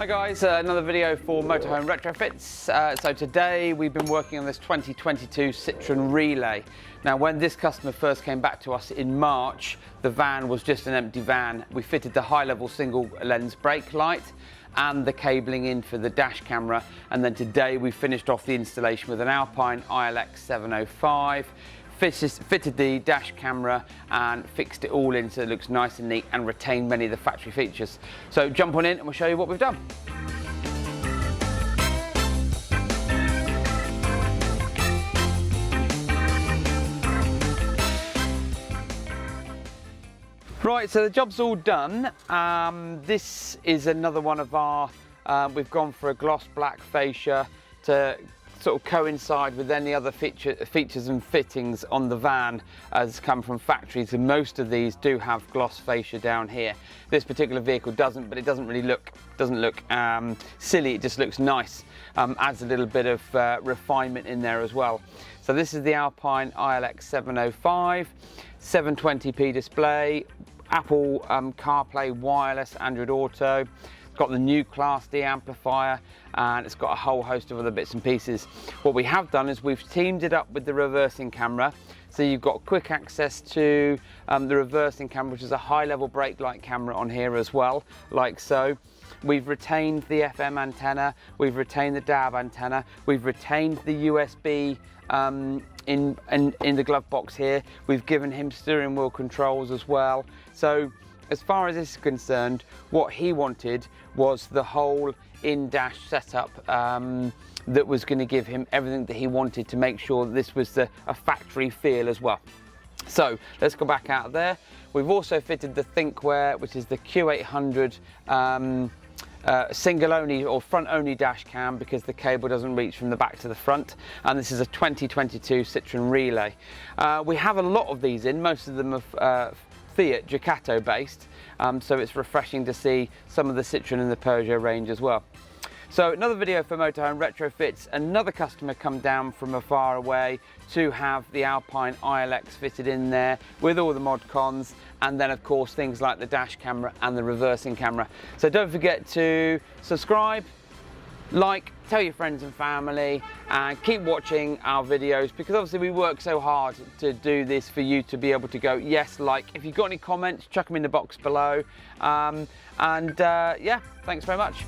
Hi guys, another video for Motorhome Retrofits. So today we've been working on this 2022 Citroen Relay. Now when this customer first came back to us in March, the van was just an empty van. We fitted the high-level single lens brake light and the cabling in for the dash camera, and then today we finished off the installation with an Alpine iLX-705, fitted the dash camera and fixed it all in so it looks nice and neat and retained many of the factory features. So jump on in and we'll show you what we've done. Right, so the job's all done. This is another one of our, we've gone for a gloss black fascia to sort of coincide with any other features and fittings on the van as come from factories, and most of these do have gloss fascia down here. This particular vehicle doesn't, but it doesn't really look silly. It just looks nice. Adds a little bit of refinement in there as well. So this is the Alpine iLX-705, 720p display, Apple CarPlay wireless, Android Auto. It's got the new Class D amplifier, and it's got a whole host of other bits and pieces. What we have done is we've teamed it up with the reversing camera, so you've got quick access to the reversing camera, which is a high-level brake light camera on here as well, like so. We've retained the FM antenna, we've retained the DAB antenna, we've retained the USB in the glove box here. We've given him steering wheel controls as well. So as far as this is concerned, what he wanted was the whole in-dash setup that was going to give him everything that he wanted to make sure that this was a factory feel as well. So let's go back out of there. We've also fitted the Thinkware, which is the Q800 single only or front only dash cam, because the cable doesn't reach from the back to the front, and this is a 2022 Citroen Relay. We have a lot of these in, most of them are Fiat Ducato based, so it's refreshing to see some of the Citroen and the Peugeot range as well. So another video for Motorhome Retrofits. Another customer come down from afar away to have the Alpine iLX fitted in there with all the mod cons, and then of course things like the dash camera and the reversing camera. So don't forget to subscribe, like, tell your friends and family, and keep watching our videos, because obviously we work so hard to do this for you to be able to go yes, like. If you've got any comments, chuck them in the box below, yeah, thanks very much.